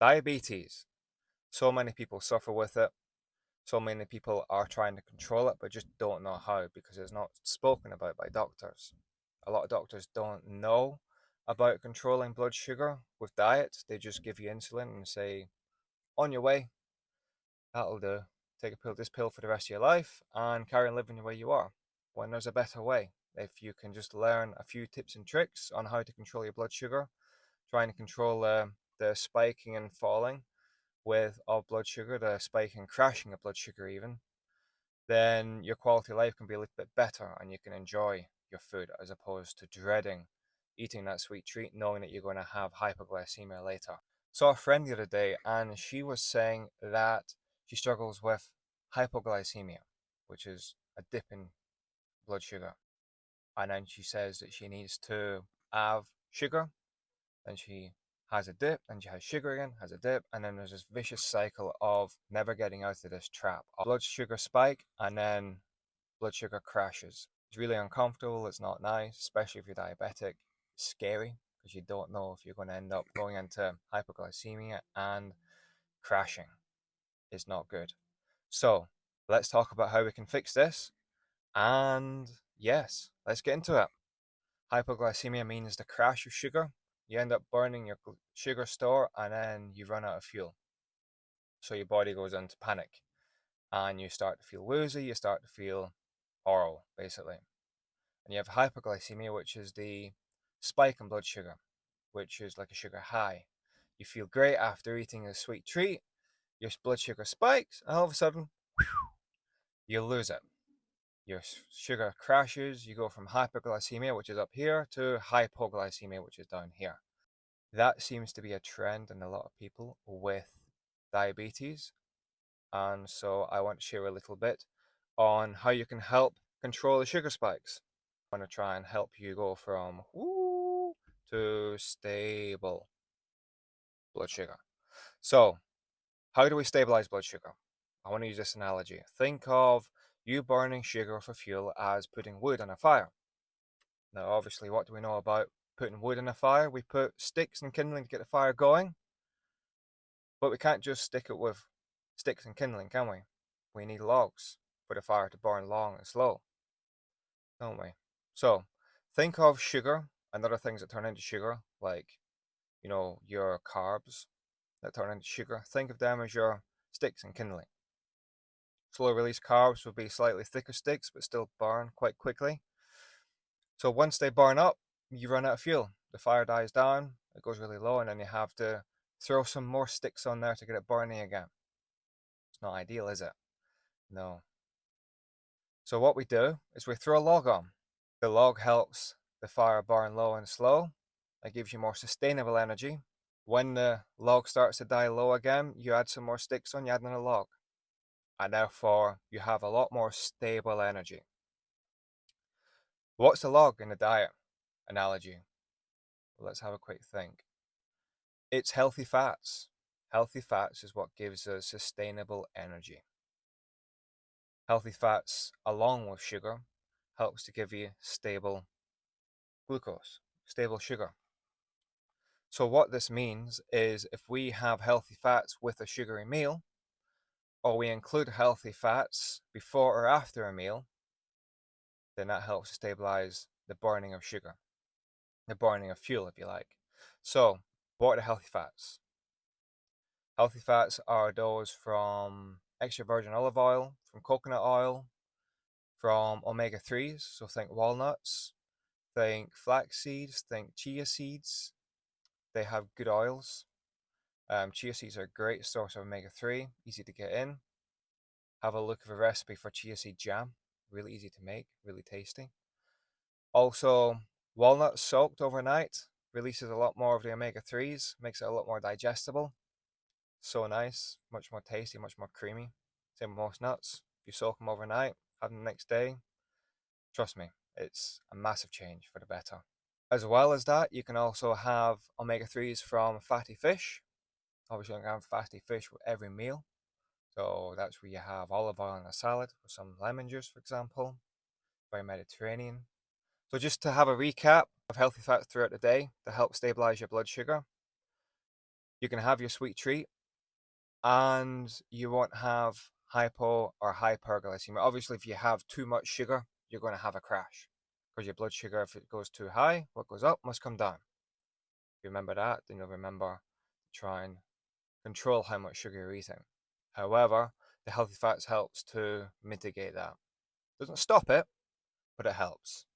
Diabetes. So many people suffer with it. So many people are trying to control it, but just don't know how because it's not spoken about by doctors. A lot of doctors don't know about controlling blood sugar with diet. They just give you insulin and say, on your way, that'll do. Take this pill for the rest of your life and carry on living the way you are. When there's a better way. If you can just learn a few tips and tricks on how to control your blood sugar, trying to control the spiking and falling of blood sugar, the spiking and crashing of blood sugar even, then your quality of life can be a little bit better and you can enjoy your food as opposed to dreading eating that sweet treat knowing that you're going to have hypoglycemia later. Saw a friend the other day and she was saying that she struggles with hypoglycemia, which is a dip in blood sugar. And then she says that she needs to have sugar, then she has a dip, then she has sugar again, has a dip, and then there's this vicious cycle of never getting out of this trap. Blood sugar spike, and then blood sugar crashes. It's really uncomfortable, it's not nice, especially if you're diabetic. It's scary because you don't know if you're going to end up going into hypoglycemia and crashing. It's not good. So, let's talk about how we can fix this. And yes, let's get into it. Hypoglycemia means the crash of sugar. You end up burning your sugar store and then you run out of fuel. So your body goes into panic and you start to feel woozy, you start to feel horrible, basically. And you have hyperglycemia, which is the spike in blood sugar, which is like a sugar high. You feel great after eating a sweet treat, your blood sugar spikes, and all of a sudden, you lose it. Your sugar crashes, you go from hyperglycemia, which is up here, to hypoglycemia, which is down here. That seems to be a trend in a lot of people with diabetes. And so I want to share a little bit on how you can help control the sugar spikes. I want to try and help you go from woo to stable blood sugar. So, how do we stabilize blood sugar? I want to use this analogy. Think of you burning sugar for fuel as putting wood on a fire. Now, obviously, what do we know about putting wood in a fire? We put sticks and kindling to get the fire going, but we can't just stick it with sticks and kindling, can we? We need logs for the fire to burn long and slow, don't we? So, think of sugar and other things that turn into sugar, like, your carbs that turn into sugar. Think of them as your sticks and kindling. Slow release carbs would be slightly thicker sticks, but still burn quite quickly. So once they burn up, you run out of fuel. The fire dies down, it goes really low, and then you have to throw some more sticks on there to get it burning again. It's not ideal, is it? No. So what we do is we throw a log on. The log helps the fire burn low and slow. It gives you more sustainable energy. When the log starts to die low again, you add some more sticks on, you add another log. And therefore, you have a lot more stable energy. What's the log in the diet analogy? Well, let's have a quick think. It's healthy fats. Healthy fats is what gives us sustainable energy. Healthy fats, along with sugar, helps to give you stable glucose, stable sugar. So what this means is if we have healthy fats with a sugary meal, or we include healthy fats before or after a meal, then that helps to stabilize the burning of sugar, the burning of fuel, if you like. So, what are healthy fats? Healthy fats are those from extra virgin olive oil, from coconut oil, from omega-3s, so think walnuts, think flax seeds, think chia seeds. They have good oils. Chia seeds are a great source of omega-3, easy to get in. Have a look at a recipe for chia seed jam, really easy to make, really tasty. Also, walnuts soaked overnight releases a lot more of the omega-3s, makes it a lot more digestible. So nice, much more tasty, much more creamy. Same with most nuts. If you soak them overnight, have them the next day, trust me, it's a massive change for the better. As well as that, you can also have omega-3s from fatty fish. Obviously, you can have fatty fish with every meal. So that's where you have olive oil in a salad with some lemon juice, for example. Very Mediterranean. So just to have a recap of healthy fats throughout the day to help stabilize your blood sugar. You can have your sweet treat and you won't have hypo or hyperglycemia. Obviously, if you have too much sugar, you're going to have a crash because your blood sugar, if it goes too high, what goes up must come down. If you remember that, then you'll remember to try and control how much sugar you're eating. However, the healthy fats helps to mitigate that. Doesn't stop it, but it helps.